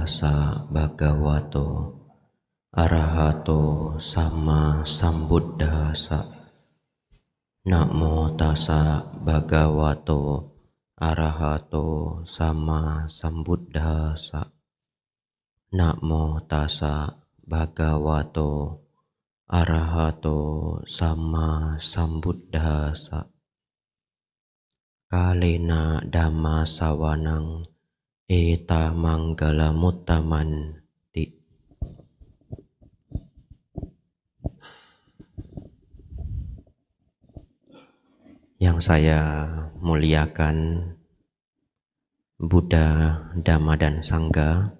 tassa bhagavato arahato sama sambuddhassa. Namo tassa bhagavato arahato sama sambuddhassa. Namo tassa bhagavato arahato sama sambuddhassa. Kalena dhamma sawanang eta manggala muttamanti. Yang saya muliakan Buddha, Dhamma dan Sangha,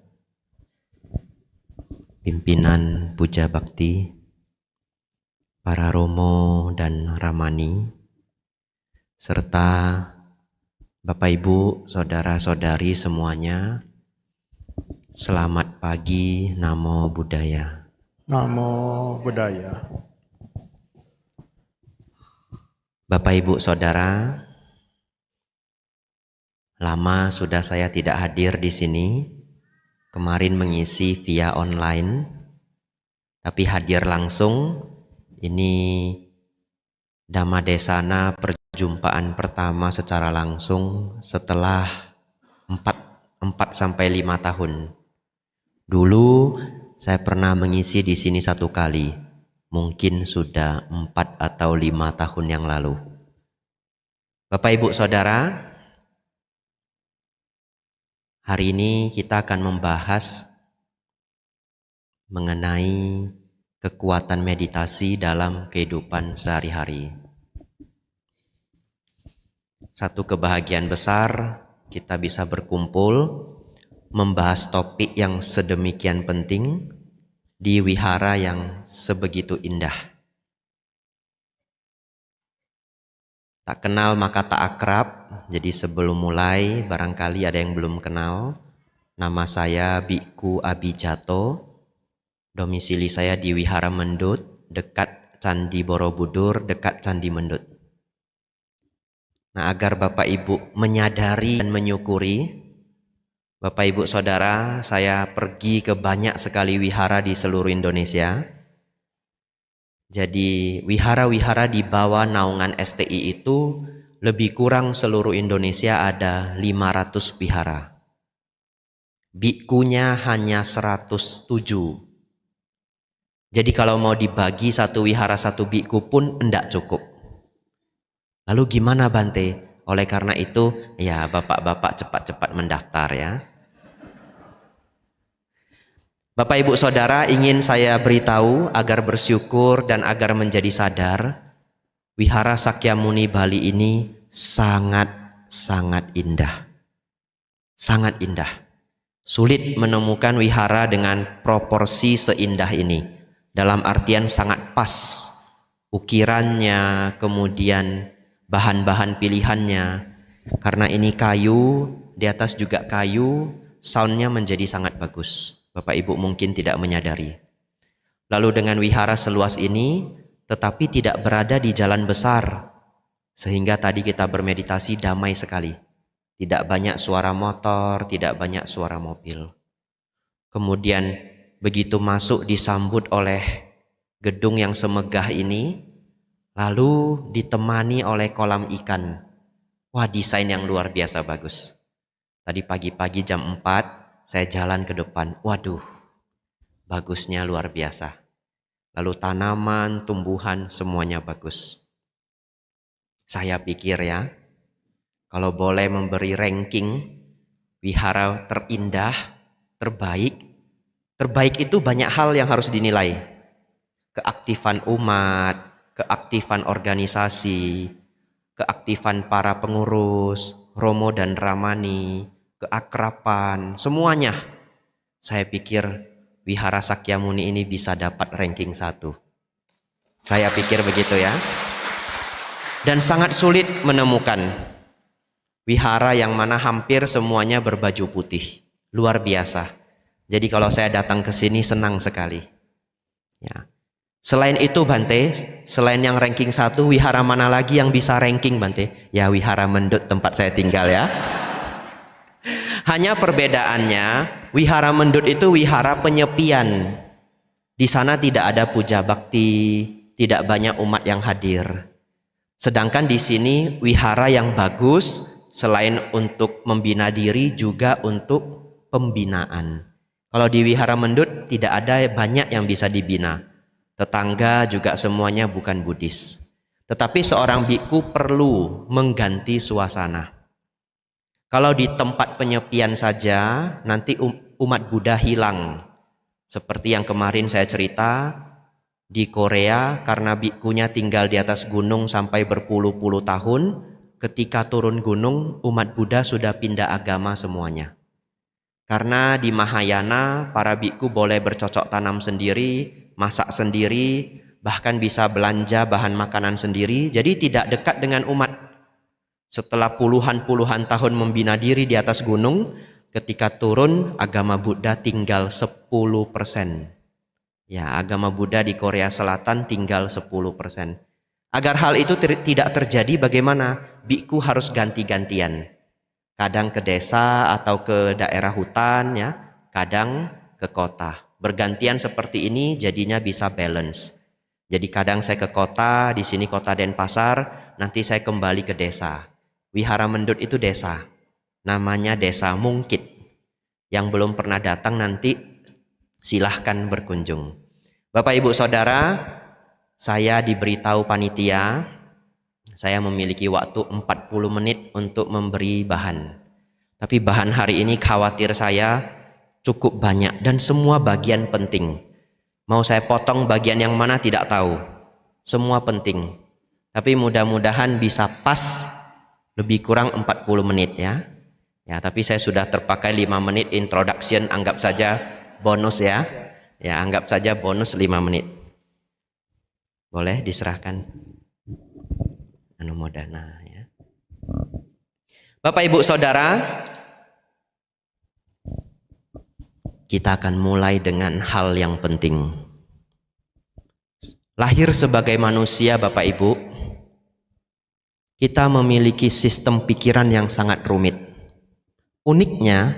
pimpinan Puja Bakti, para romo dan ramani, serta Bapak Ibu, saudara-saudari semuanya, selamat pagi, Namo Buddhaya. Namo Buddhaya. Bapak Ibu Saudara, lama sudah saya tidak hadir di sini. Kemarin mengisi via online, tapi hadir langsung. Ini Dhamma Desana perjumpaan pertama secara langsung setelah 4 sampai 5 tahun. Dulu saya pernah mengisi di sini 1 kali, mungkin sudah 4 atau 5 tahun yang lalu. Bapak Ibu Saudara, hari ini kita akan membahas mengenai kekuatan meditasi dalam kehidupan sehari-hari. Satu kebahagiaan besar kita bisa berkumpul membahas topik yang sedemikian penting di wihara yang sebegitu indah. Tak kenal maka tak akrab. Jadi sebelum mulai barangkali ada yang belum kenal. Nama saya Bhikkhu Abhijato. Domisili saya di Wihara Mendut, dekat Candi Borobudur, dekat Candi Mendut. Nah, agar Bapak Ibu menyadari dan menyukuri, Bapak Ibu Saudara, saya pergi ke banyak sekali wihara di seluruh Indonesia. Jadi wihara-wihara di bawah naungan STI itu lebih kurang seluruh Indonesia ada 500 wihara. Bhikkunya hanya 107. Jadi kalau mau dibagi satu wihara 1 bhikkhu pun enggak cukup. Lalu gimana Bante? Oleh karena itu, ya bapak-bapak cepat-cepat mendaftar ya. Bapak Ibu Saudara, ingin saya beritahu agar bersyukur dan agar menjadi sadar, Wihara Sakyamuni Bali ini sangat-sangat indah. Sangat indah. Sulit menemukan wihara dengan proporsi seindah ini. Dalam artian sangat pas ukirannya, kemudian bahan-bahan pilihannya. Karena ini kayu, di atas juga kayu, soundnya menjadi sangat bagus. Bapak Ibu mungkin tidak menyadari. Lalu dengan wihara seluas ini, tetapi tidak berada di jalan besar. Sehingga tadi kita bermeditasi damai sekali. Tidak banyak suara motor, tidak banyak suara mobil. Kemudian begitu masuk disambut oleh gedung yang semegah ini, lalu ditemani oleh kolam ikan. Wah, desain yang luar biasa bagus. Tadi pagi-pagi jam 4 saya jalan ke depan. Waduh, bagusnya luar biasa. Lalu tanaman, tumbuhan semuanya bagus. Saya pikir ya, kalau boleh memberi ranking wihara terindah, terbaik itu banyak hal yang harus dinilai. Keaktifan umat, keaktifan organisasi, keaktifan para pengurus, romo dan ramani, keakraban, semuanya. Saya pikir Wihara Sakyamuni ini bisa dapat ranking 1. Saya pikir begitu ya. Dan sangat sulit menemukan wihara yang mana hampir semuanya berbaju putih. Luar biasa. Jadi kalau saya datang ke sini senang sekali. Ya. Selain itu Bante, selain yang ranking 1, wihara mana lagi yang bisa ranking Bante? Ya Wihara Mendut tempat saya tinggal ya. Hanya perbedaannya, wihara mendut itu wihara penyepian. Di sana tidak ada puja bakti, tidak banyak umat yang hadir. Sedangkan di sini wihara yang bagus, selain untuk membina diri juga untuk pembinaan. Kalau di wihara mendut tidak ada banyak yang bisa dibina. Tetangga juga semuanya bukan Buddhis. Tetapi seorang biku perlu mengganti suasana. Kalau di tempat penyepian saja, nanti umat Buddha hilang. Seperti yang kemarin saya cerita, di Korea karena bikunya tinggal di atas gunung sampai berpuluh-puluh tahun, ketika turun gunung, umat Buddha sudah pindah agama semuanya. Karena di Mahayana, para biku boleh bercocok tanam sendiri, masak sendiri, bahkan bisa belanja bahan makanan sendiri, jadi tidak dekat dengan umat. Setelah puluhan tahun membina diri di atas gunung, ketika turun agama Buddha tinggal 10%. Ya, agama Buddha di Korea Selatan tinggal 10%. Agar hal itu tidak terjadi, bagaimana? Biku harus ganti-gantian. Kadang ke desa atau ke daerah hutan, ya, kadang ke kota. Bergantian seperti ini jadinya bisa balance. Jadi kadang saya ke kota, di sini kota Denpasar, nanti saya kembali ke desa. Wihara mendut itu desa, namanya Desa Mungkit. Yang belum pernah datang nanti silahkan berkunjung. Bapak Ibu Saudara, saya diberitahu panitia, saya memiliki waktu 40 menit untuk memberi bahan. Tapi bahan hari ini khawatir saya cukup banyak dan semua bagian penting. Mau saya potong bagian yang mana tidak tahu. Semua penting. Tapi mudah-mudahan bisa pas lebih kurang 40 menit ya. Ya, tapi saya sudah terpakai 5 menit introduction, anggap saja bonus ya. Ya, anggap saja bonus 5 menit. Boleh diserahkan anumodana ya. Bapak Ibu Saudara, kita akan mulai dengan hal yang penting. Lahir sebagai manusia, Bapak Ibu, kita memiliki sistem pikiran yang sangat rumit. Uniknya,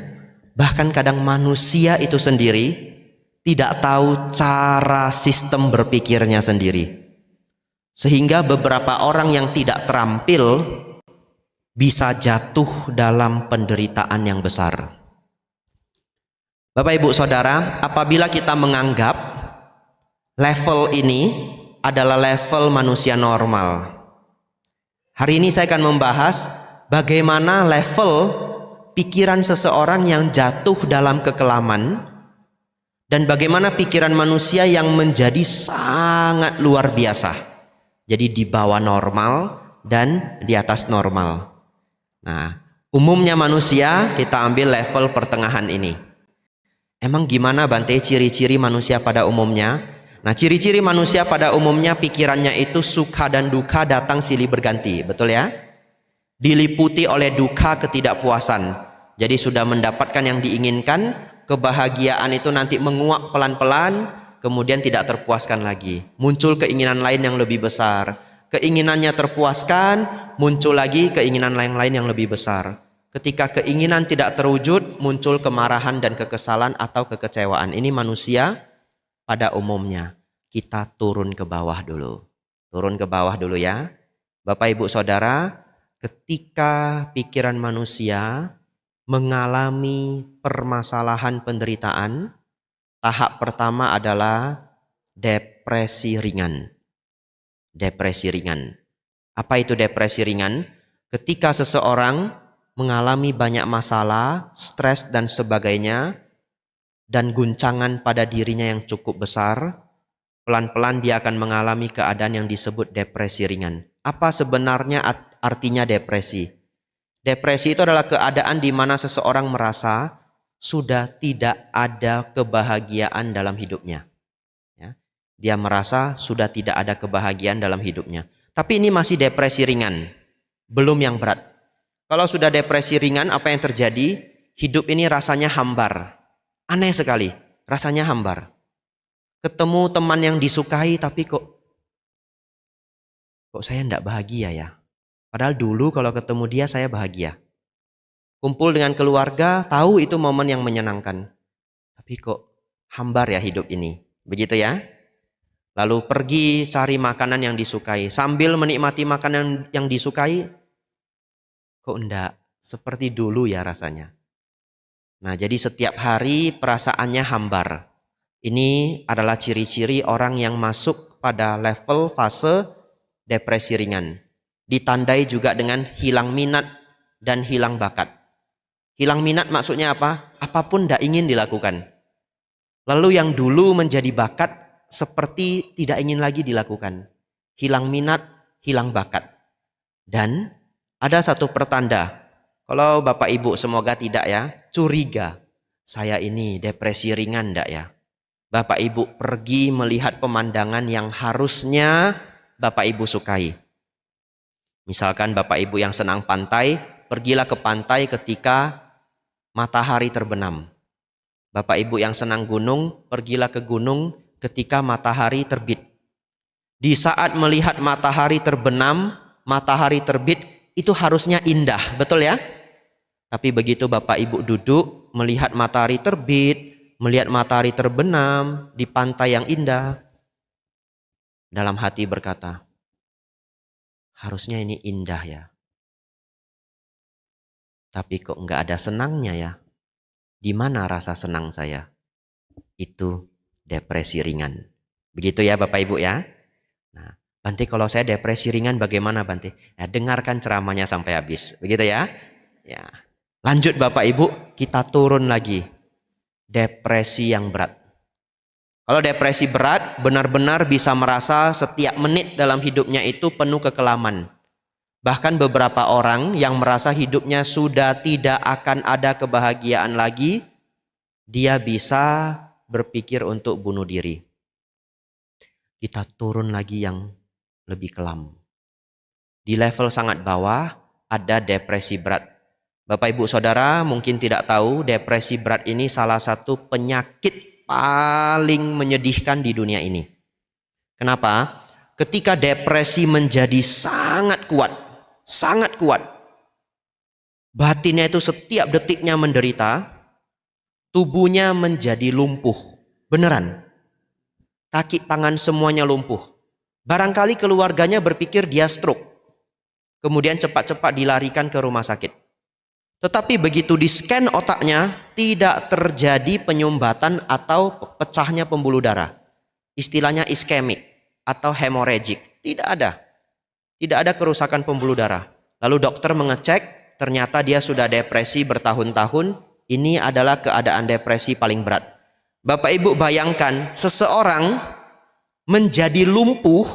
bahkan kadang manusia itu sendiri tidak tahu cara sistem berpikirnya sendiri. Sehingga beberapa orang yang tidak terampil bisa jatuh dalam penderitaan yang besar. Bapak Ibu Saudara, apabila kita menganggap level ini adalah level manusia normal, hari ini saya akan membahas bagaimana level pikiran seseorang yang jatuh dalam kekelaman dan bagaimana pikiran manusia yang menjadi sangat luar biasa. Jadi di bawah normal dan di atas normal. Nah, umumnya manusia kita ambil level pertengahan ini. Emang gimana Bante ciri-ciri manusia pada umumnya? Nah, ciri-ciri manusia pada umumnya pikirannya itu suka dan duka datang silih berganti, betul ya? Diliputi oleh duka ketidakpuasan. Jadi sudah mendapatkan yang diinginkan, kebahagiaan itu nanti menguap pelan-pelan, kemudian tidak terpuaskan lagi. Muncul keinginan lain yang lebih besar. Keinginannya terpuaskan, muncul lagi keinginan lain-lain yang lebih besar. Ketika keinginan tidak terwujud, muncul kemarahan dan kekesalan atau kekecewaan. Ini manusia pada umumnya. Kita turun ke bawah dulu. Turun ke bawah dulu ya. Bapak Ibu Saudara, ketika pikiran manusia mengalami permasalahan penderitaan, tahap pertama adalah depresi ringan. Depresi ringan. Apa itu depresi ringan? Ketika seseorang mengalami banyak masalah, stres dan sebagainya, dan guncangan pada dirinya yang cukup besar, pelan-pelan dia akan mengalami keadaan yang disebut depresi ringan. Apa sebenarnya artinya depresi? Depresi itu adalah keadaan di mana seseorang merasa sudah tidak ada kebahagiaan dalam hidupnya. Ya. Dia merasa sudah tidak ada kebahagiaan dalam hidupnya. Tapi ini masih depresi ringan, belum yang berat. Kalau sudah depresi ringan, apa yang terjadi? Hidup ini rasanya hambar. Aneh sekali, rasanya hambar. Ketemu teman yang disukai, tapi kok saya tidak bahagia ya. Padahal dulu kalau ketemu dia saya bahagia. Kumpul dengan keluarga, tahu itu momen yang menyenangkan. Tapi kok hambar ya hidup ini. Begitu ya. Lalu pergi cari makanan yang disukai. Sambil menikmati makanan yang disukai, kok enggak seperti dulu ya rasanya. Nah, jadi setiap hari perasaannya hambar. Ini adalah ciri-ciri orang yang masuk pada level fase depresi ringan. Ditandai juga dengan hilang minat dan hilang bakat. Hilang minat maksudnya apa? Apapun tidak ingin dilakukan. Lalu yang dulu menjadi bakat seperti tidak ingin lagi dilakukan. Hilang minat, hilang bakat. Dan ada satu pertanda. Kalau Bapak Ibu semoga tidak ya, curiga. Saya ini depresi ringan enggak ya? Bapak Ibu pergi melihat pemandangan yang harusnya Bapak Ibu sukai. Misalkan Bapak Ibu yang senang pantai, pergilah ke pantai ketika matahari terbenam. Bapak Ibu yang senang gunung, pergilah ke gunung ketika matahari terbit. Di saat melihat matahari terbenam, matahari terbit, itu harusnya indah, betul ya? Tapi begitu Bapak Ibu duduk, melihat matahari terbit, melihat matahari terbenam di pantai yang indah, dalam hati berkata, harusnya ini indah ya. Tapi kok nggak ada senangnya ya? Di mana rasa senang saya? Itu depresi ringan. Begitu ya Bapak Ibu ya. Nah, Bante kalau saya depresi ringan bagaimana Bante? Ya, dengarkan ceramahnya sampai habis. Begitu ya. Ya. Lanjut Bapak Ibu, kita turun lagi. Depresi yang berat. Kalau depresi berat, benar-benar bisa merasa setiap menit dalam hidupnya itu penuh kekelaman. Bahkan beberapa orang yang merasa hidupnya sudah tidak akan ada kebahagiaan lagi, dia bisa berpikir untuk bunuh diri. Kita turun lagi yang lebih kelam. Di level sangat bawah ada depresi berat. Bapak Ibu Saudara mungkin tidak tahu, depresi berat ini salah satu penyakit paling menyedihkan di dunia ini. Kenapa? Ketika depresi menjadi sangat kuat, batinnya itu setiap detiknya menderita, tubuhnya menjadi lumpuh, beneran. Kaki tangan semuanya lumpuh. Barangkali keluarganya berpikir dia stroke, kemudian cepat-cepat dilarikan ke rumah sakit. Tetapi begitu di scan otaknya, tidak terjadi penyumbatan atau pecahnya pembuluh darah. Istilahnya iskemik atau hemorrhagic, tidak ada. Tidak ada kerusakan pembuluh darah. Lalu dokter mengecek, ternyata dia sudah depresi bertahun-tahun. Ini adalah keadaan depresi paling berat. Bapak Ibu bayangkan, seseorang menjadi lumpuh,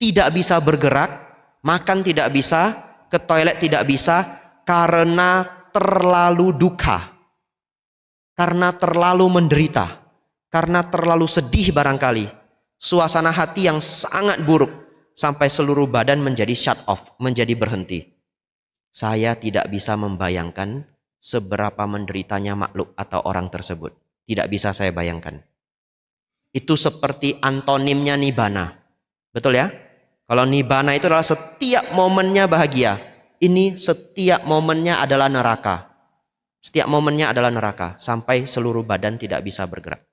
tidak bisa bergerak, makan tidak bisa, ke toilet tidak bisa, karena terlalu duka. Karena terlalu menderita. Karena terlalu sedih barangkali. Suasana hati yang sangat buruk. Sampai seluruh badan menjadi shut off, menjadi berhenti. Saya tidak bisa membayangkan seberapa menderitanya makhluk atau orang tersebut. Tidak bisa saya bayangkan. Itu seperti antonimnya nibbana. Betul ya? Kalau nibbana itu adalah setiap momennya bahagia. Ini setiap momennya adalah neraka. Setiap momennya adalah neraka. Sampai seluruh badan tidak bisa bergerak.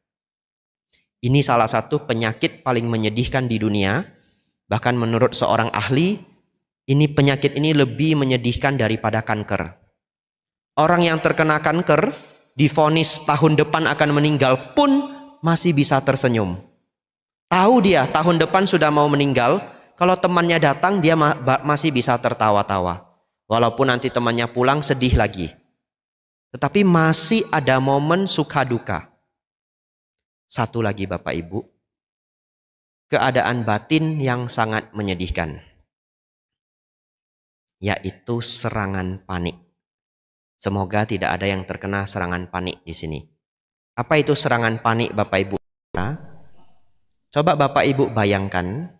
Ini salah satu penyakit paling menyedihkan di dunia. Bahkan menurut seorang ahli, ini penyakit ini lebih menyedihkan daripada kanker. Orang yang terkena kanker, divonis tahun depan akan meninggal pun masih bisa tersenyum. Tahu dia tahun depan sudah mau meninggal, kalau temannya datang dia masih bisa tertawa-tawa. Walaupun nanti temannya pulang sedih lagi. Tetapi masih ada momen suka duka. Satu lagi Bapak Ibu. Keadaan batin yang sangat menyedihkan, yaitu serangan panik. Semoga tidak ada yang terkena serangan panik di sini. Apa itu serangan panik Bapak Ibu? Coba Bapak Ibu bayangkan,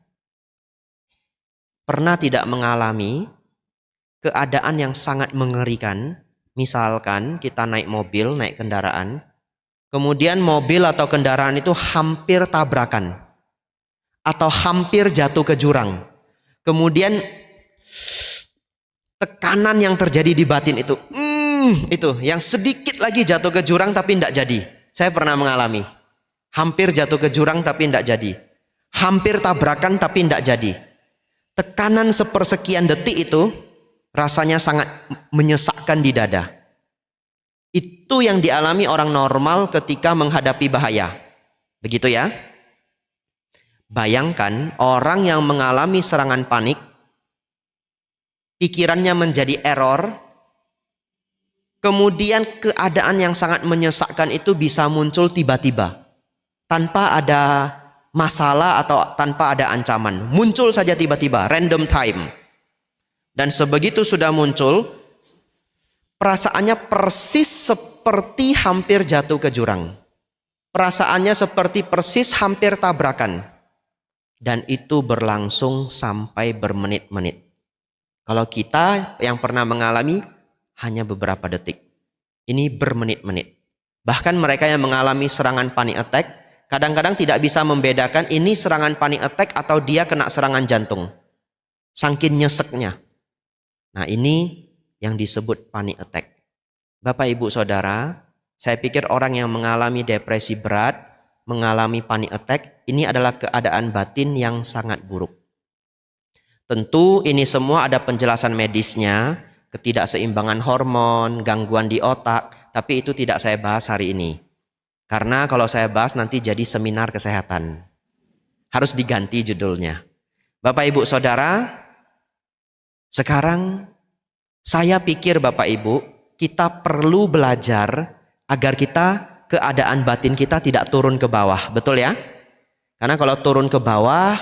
pernah tidak mengalami keadaan yang sangat mengerikan? Misalkan kita naik mobil, naik kendaraan, kemudian mobil atau kendaraan itu hampir tabrakan. Atau hampir jatuh ke jurang. Kemudian tekanan yang terjadi di batin itu Itu yang sedikit lagi jatuh ke jurang tapi tidak jadi. Saya pernah mengalami. Hampir jatuh ke jurang tapi tidak jadi. Hampir tabrakan tapi tidak jadi. Tekanan sepersekian detik itu rasanya sangat menyesakkan di dada. Itu yang dialami orang normal ketika menghadapi bahaya. Begitu ya. Bayangkan orang yang mengalami serangan panik, pikirannya menjadi error, kemudian keadaan yang sangat menyesakkan itu bisa muncul tiba-tiba. Tanpa ada masalah atau tanpa ada ancaman. Muncul saja tiba-tiba, random time. Dan sebegitu sudah muncul, perasaannya persis seperti hampir jatuh ke jurang. Perasaannya seperti persis hampir tabrakan. Dan itu berlangsung sampai bermenit-menit. Kalau kita yang pernah mengalami hanya beberapa detik. Ini bermenit-menit. Bahkan mereka yang mengalami serangan panic attack kadang-kadang tidak bisa membedakan ini serangan panic attack atau dia kena serangan jantung. Saking nyeseknya. Nah, ini yang disebut panic attack. Bapak, Ibu, Saudara, saya pikir orang yang mengalami depresi berat, mengalami panic attack, ini adalah keadaan batin yang sangat buruk. Tentu ini semua ada penjelasan medisnya, ketidakseimbangan hormon, gangguan di otak, tapi itu tidak saya bahas hari ini. Karena kalau saya bahas nanti jadi seminar kesehatan. Harus diganti judulnya. Bapak, Ibu, Saudara, sekarang saya pikir Bapak Ibu, kita perlu belajar agar keadaan batin kita tidak turun ke bawah. Betul ya? Karena kalau turun ke bawah,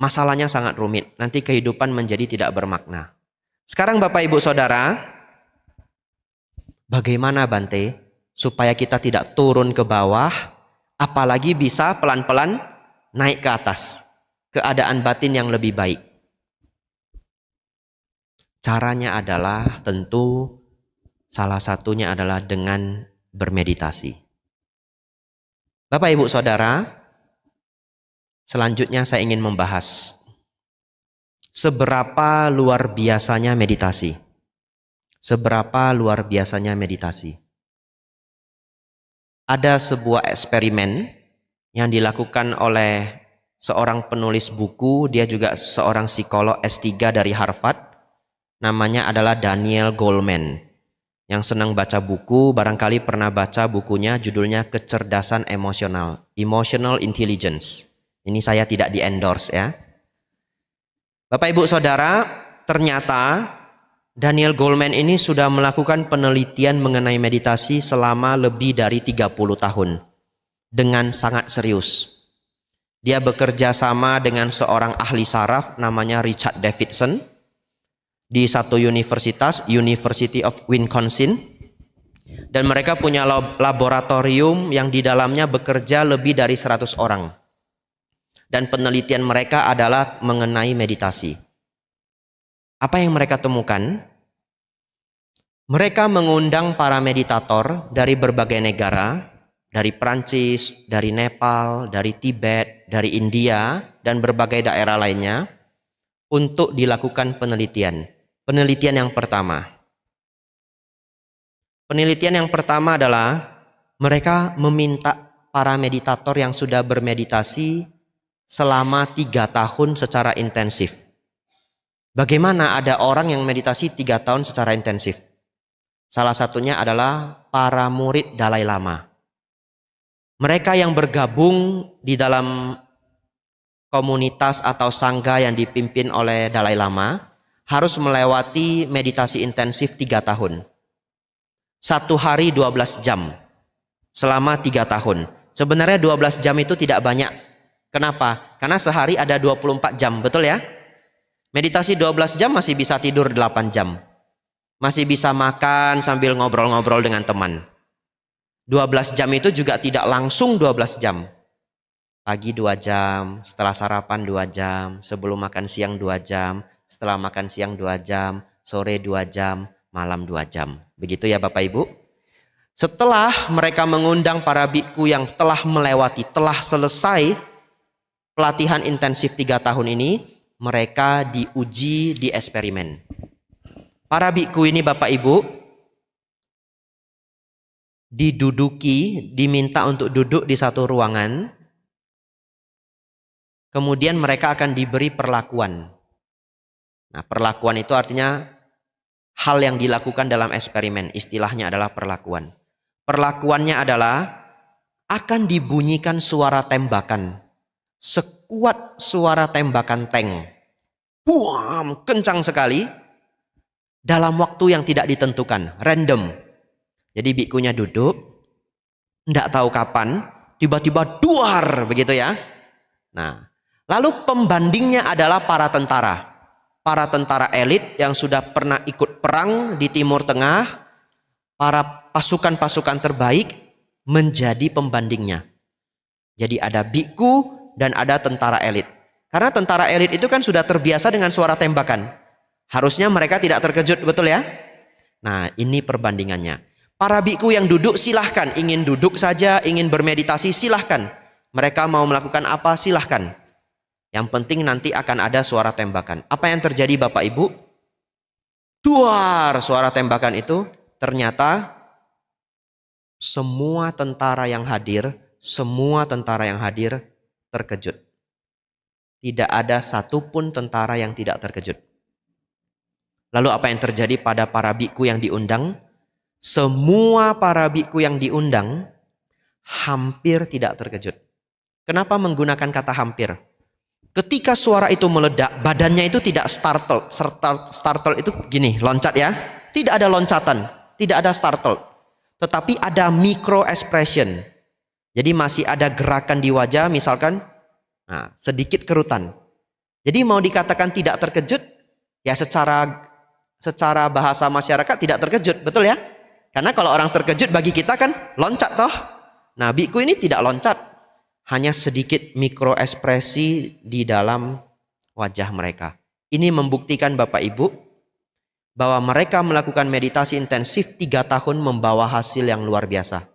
masalahnya sangat rumit. Nanti kehidupan menjadi tidak bermakna. Sekarang Bapak, Ibu, Saudara, bagaimana Bante supaya kita tidak turun ke bawah, apalagi bisa pelan-pelan naik ke atas, keadaan batin yang lebih baik? Caranya adalah tentu salah satunya adalah dengan bermeditasi. Bapak, Ibu, Saudara, selanjutnya saya ingin membahas seberapa luar biasanya meditasi. Seberapa luar biasanya meditasi. Ada sebuah eksperimen yang dilakukan oleh seorang penulis buku, dia juga seorang psikolog S3 dari Harvard, namanya adalah Daniel Goleman. Yang senang baca buku, barangkali pernah baca bukunya, judulnya Kecerdasan Emosional, Emotional Intelligence. Ini saya tidak di-endorse ya. Bapak, Ibu, Saudara, ternyata Daniel Goleman ini sudah melakukan penelitian mengenai meditasi selama lebih dari 30 tahun. Dengan sangat serius. Dia bekerja sama dengan seorang ahli saraf namanya Richard Davidson. Di satu universitas, University of Wisconsin. Dan mereka punya laboratorium yang di dalamnya bekerja lebih dari 100 orang. Dan penelitian mereka adalah mengenai meditasi. Apa yang mereka temukan? Mereka mengundang para meditator dari berbagai negara, dari Prancis, dari Nepal, dari Tibet, dari India, dan berbagai daerah lainnya, untuk dilakukan penelitian. Penelitian yang pertama. Penelitian yang pertama adalah mereka meminta para meditator yang sudah bermeditasi selama 3 tahun secara intensif. Bagaimana ada orang yang meditasi 3 tahun secara intensif? Salah satunya adalah para murid Dalai Lama. Mereka yang bergabung di dalam komunitas atau sangga yang dipimpin oleh Dalai Lama harus melewati meditasi intensif 3 tahun. 1 hari 12 jam selama 3 tahun. Sebenarnya 12 jam itu tidak banyak. Kenapa? Karena sehari ada 24 jam, betul ya? Meditasi 12 jam masih bisa tidur 8 jam. Masih bisa makan sambil ngobrol-ngobrol dengan teman. 12 jam itu juga tidak langsung 12 jam. Pagi 2 jam, setelah sarapan 2 jam, sebelum makan siang 2 jam, setelah makan siang 2 jam, sore 2 jam, malam 2 jam. Begitu ya Bapak Ibu? Setelah mereka mengundang para bikku yang telah melewati, telah selesai pelatihan intensif 3 tahun ini, mereka diuji di eksperimen. Para bikku ini Bapak Ibu diminta untuk duduk di satu ruangan, kemudian mereka akan diberi perlakuan. Nah, perlakuan itu artinya hal yang dilakukan dalam eksperimen, istilahnya adalah perlakuan. Perlakuannya adalah akan dibunyikan suara tembakan, sekuat suara tembakan tank. Buam, kencang sekali, dalam waktu yang tidak ditentukan, random. Jadi bikunya duduk, tidak tahu kapan, tiba-tiba duar, begitu ya. Nah, lalu pembandingnya adalah para tentara. Para tentara elit yang sudah pernah ikut perang di Timur Tengah, para pasukan-pasukan terbaik menjadi pembandingnya. Jadi ada biku dan ada tentara elit. Karena tentara elit itu kan sudah terbiasa dengan suara tembakan. Harusnya mereka tidak terkejut, betul ya? Nah, ini perbandingannya. Para biku yang duduk silahkan, ingin duduk saja, ingin bermeditasi silahkan. Mereka mau melakukan apa silahkan. Yang penting nanti akan ada suara tembakan. Apa yang terjadi Bapak Ibu? Duar suara tembakan itu, ternyata semua tentara yang hadir terkejut. Tidak ada satupun tentara yang tidak terkejut. Lalu apa yang terjadi pada para biku yang diundang? Semua para biku yang diundang hampir tidak terkejut. Kenapa menggunakan kata hampir? Ketika suara itu meledak, badannya itu tidak startled. Startled itu gini, loncat ya. Tidak ada loncatan, tidak ada startled. Tetapi ada micro expression. Jadi masih ada gerakan di wajah, misalkan sedikit kerutan. Jadi mau dikatakan tidak terkejut, ya secara bahasa masyarakat tidak terkejut, betul ya? Karena kalau orang terkejut bagi kita kan loncat toh. Nah, biku ini tidak loncat, hanya sedikit mikro ekspresi di dalam wajah mereka. Ini membuktikan Bapak Ibu bahwa mereka melakukan meditasi intensif 3 tahun membawa hasil yang luar biasa.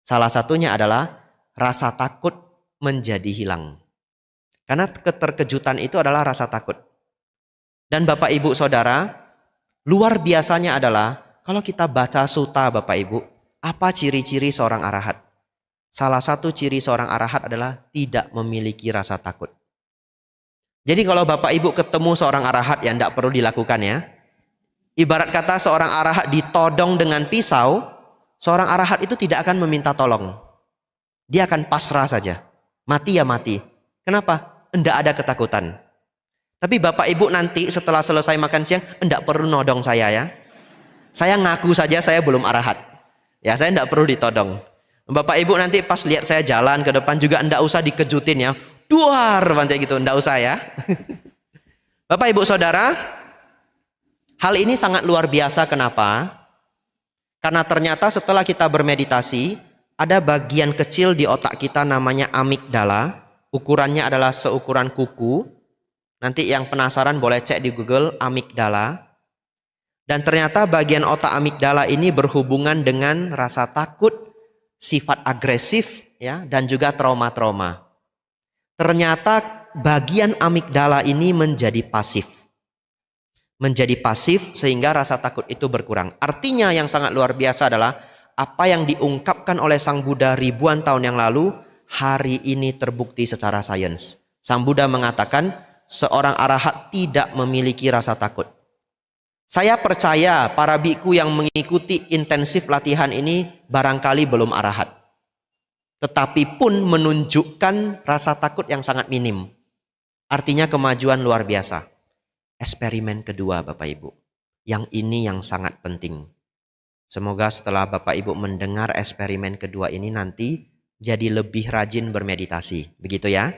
Salah satunya adalah rasa takut menjadi hilang. Karena keterkejutan itu adalah rasa takut. Dan Bapak Ibu Saudara, luar biasanya adalah kalau kita baca suta Bapak Ibu, apa ciri-ciri seorang arahat? Salah satu ciri seorang arahat adalah tidak memiliki rasa takut. Jadi kalau Bapak Ibu ketemu seorang arahat yang tidak perlu dilakukan ya. Ibarat kata seorang arahat ditodong dengan pisau, seorang arahat itu tidak akan meminta tolong. Dia akan pasrah saja. Mati ya mati. Kenapa? Tidak ada ketakutan. Tapi Bapak Ibu nanti setelah selesai makan siang, tidak perlu nodong saya ya. Saya ngaku saja saya belum arahat. Ya, saya tidak perlu ditodong. Bapak Ibu nanti pas lihat saya jalan ke depan juga tidak usah dikejutin ya. Duar, nanti gitu, tidak usah ya. Bapak Ibu Saudara, hal ini sangat luar biasa. Kenapa? Karena ternyata setelah kita bermeditasi, ada bagian kecil di otak kita namanya amigdala. Ukurannya adalah seukuran kuku. Nanti yang penasaran boleh cek di Google amigdala. Dan ternyata bagian otak amigdala ini berhubungan dengan rasa takut, sifat agresif, ya, dan juga trauma-trauma. Ternyata bagian amigdala ini menjadi pasif. Menjadi pasif sehingga rasa takut itu berkurang. Artinya yang sangat luar biasa adalah apa yang diungkapkan oleh Sang Buddha ribuan tahun yang lalu, hari ini terbukti secara sains. Sang Buddha mengatakan seorang arahat tidak memiliki rasa takut. Saya percaya para biku yang mengikuti intensif latihan ini barangkali belum arahat. Tetapi pun menunjukkan rasa takut yang sangat minim. Artinya kemajuan luar biasa. Eksperimen kedua Bapak Ibu. Yang ini yang sangat penting. Semoga setelah Bapak Ibu mendengar eksperimen kedua ini nanti jadi lebih rajin bermeditasi. Begitu ya.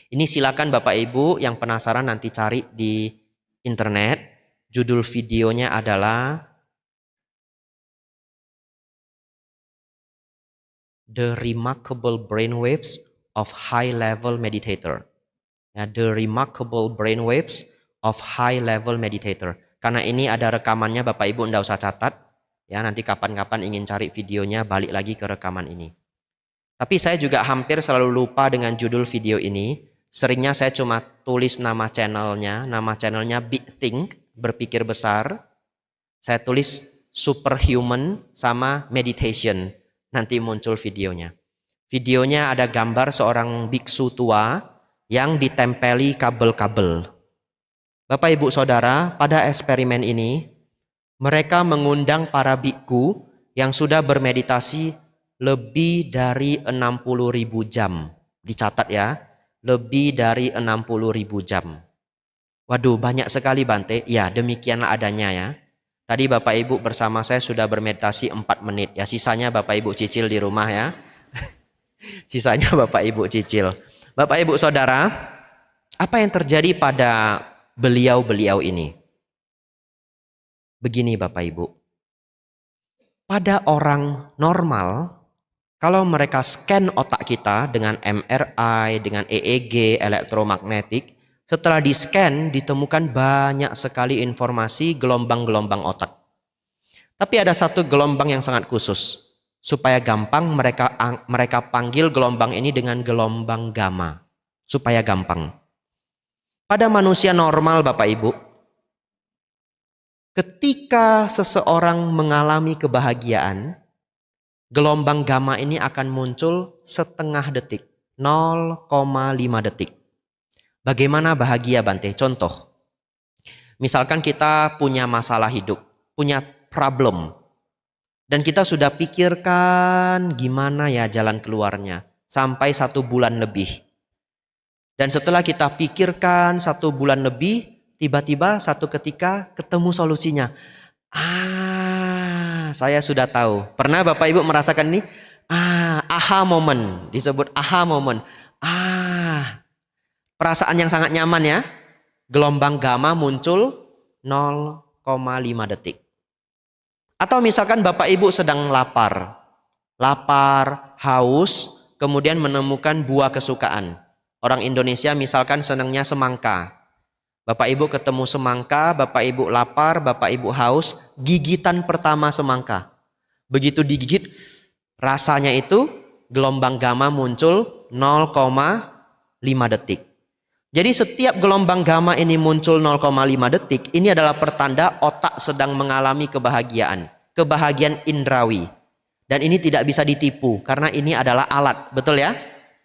Ini silakan Bapak Ibu yang penasaran nanti cari di internet. Judul videonya adalah The Remarkable Brainwaves of High Level Meditator. Ya, The Remarkable Brainwaves of High Level Meditator. Karena ini ada rekamannya, Bapak Ibu tidak usah catat. Ya, nanti kapan-kapan ingin cari videonya balik lagi ke rekaman ini. Tapi saya juga hampir selalu lupa dengan judul video ini. Seringnya saya cuma tulis nama channelnya Big Think, berpikir besar. Saya tulis superhuman sama meditation. Nanti muncul videonya. Videonya ada gambar seorang biksu tua yang ditempeli kabel-kabel. Bapak Ibu Saudara, pada eksperimen ini mereka mengundang para bikku yang sudah bermeditasi lebih dari 60.000 jam. Dicatat ya, lebih dari 60.000 jam. Waduh, banyak sekali Bante. Ya, demikianlah adanya ya. Tadi Bapak Ibu bersama saya sudah bermeditasi 4 menit. Ya, sisanya Bapak Ibu cicil di rumah ya. Sisanya Bapak Ibu cicil. Bapak Ibu Saudara, apa yang terjadi pada beliau-beliau ini? Begini Bapak Ibu. Pada orang normal, kalau mereka scan otak kita dengan MRI, dengan EEG, elektromagnetik, setelah di-scan ditemukan banyak sekali informasi gelombang-gelombang otak. Tapi ada satu gelombang yang sangat khusus. Supaya gampang mereka panggil gelombang ini dengan gelombang gamma. Supaya gampang. Pada manusia normal Bapak Ibu, ketika seseorang mengalami kebahagiaan, gelombang gamma ini akan muncul setengah detik, 0,5 detik. Bagaimana bahagia Bante? Contoh, misalkan kita punya masalah hidup, punya problem, dan kita sudah pikirkan gimana ya jalan keluarnya sampai 1 bulan lebih. Dan setelah kita pikirkan 1 bulan lebih, tiba-tiba satu ketika ketemu solusinya. Saya sudah tahu. Pernah Bapak Ibu merasakan ini? Aha moment. Disebut aha moment. Perasaan yang sangat nyaman ya. Gelombang gamma muncul 0,5 detik. Atau misalkan Bapak Ibu sedang lapar, haus, kemudian menemukan buah kesukaan. Orang Indonesia misalkan senangnya semangka. Bapak Ibu ketemu semangka, Bapak Ibu lapar, Bapak Ibu haus, gigitan pertama semangka. Begitu digigit, rasanya itu gelombang gamma muncul 0,5 detik. Jadi setiap gelombang gamma ini muncul 0,5 detik, ini adalah pertanda otak sedang mengalami kebahagiaan. Kebahagiaan indrawi. Dan ini tidak bisa ditipu, karena ini adalah alat, betul ya?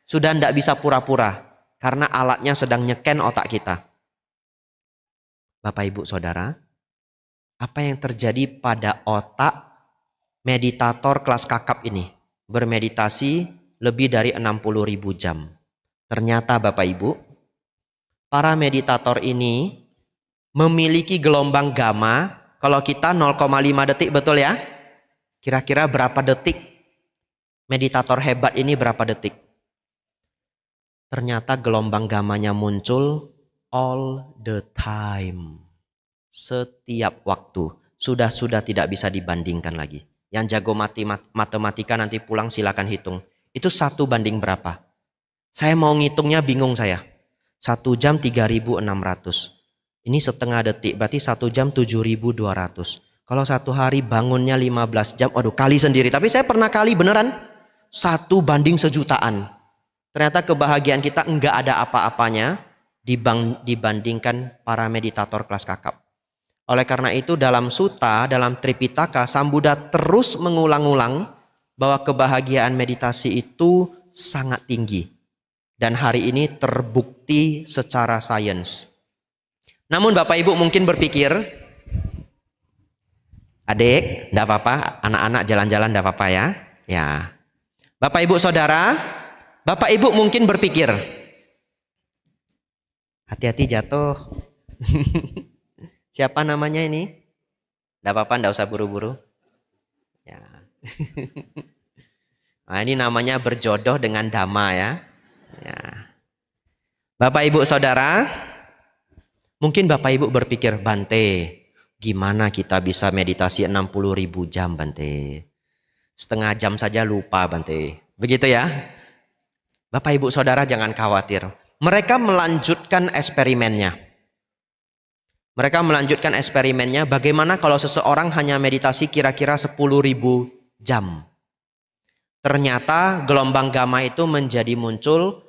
Sudah tidak bisa pura-pura, karena alatnya sedang nyeken otak kita. Bapak Ibu Saudara, apa yang terjadi pada otak meditator kelas kakap ini? Bermeditasi lebih dari 60.000 jam. Ternyata Bapak Ibu, para meditator ini memiliki gelombang gamma. Kalau kita 0,5 detik, betul ya? Kira-kira berapa detik? Meditator hebat ini berapa detik? Ternyata gelombang gammanya muncul all the time. Setiap waktu. Sudah tidak bisa dibandingkan lagi. Yang jago matematika nanti pulang silakan hitung. Itu 1 banding berapa? Saya mau ngitungnya bingung saya. 1 jam 3.600. Ini setengah detik, berarti 1 jam 7.200. Kalau 1 hari bangunnya 15 jam, aduh kali sendiri. Tapi saya pernah kali beneran 1 banding sejutaan. Ternyata kebahagiaan kita enggak ada apa-apanya dibandingkan para meditator kelas kakap. Oleh karena itu dalam Sutta, dalam Tripitaka, Sang Buddha terus mengulang-ulang bahwa kebahagiaan meditasi itu sangat tinggi. Dan hari ini terbukti secara sains. Namun Bapak Ibu mungkin berpikir, adik, enggak apa-apa, anak-anak jalan-jalan enggak apa-apa ya. Ya. Bapak Ibu Saudara, Bapak Ibu mungkin berpikir, hati-hati jatuh. Siapa namanya ini? Enggak apa-apa, enggak usah buru-buru. Ya. Nah, ini namanya berjodoh dengan Dhamma ya. Ya. Bapak Ibu Saudara, mungkin Bapak Ibu berpikir, Bante, gimana kita bisa meditasi 60.000 jam Bante? Setengah jam saja lupa Bante. Begitu ya? Bapak Ibu Saudara jangan khawatir. Mereka melanjutkan eksperimennya. Bagaimana kalau seseorang hanya meditasi kira-kira 10.000 jam? Ternyata gelombang gamma itu menjadi muncul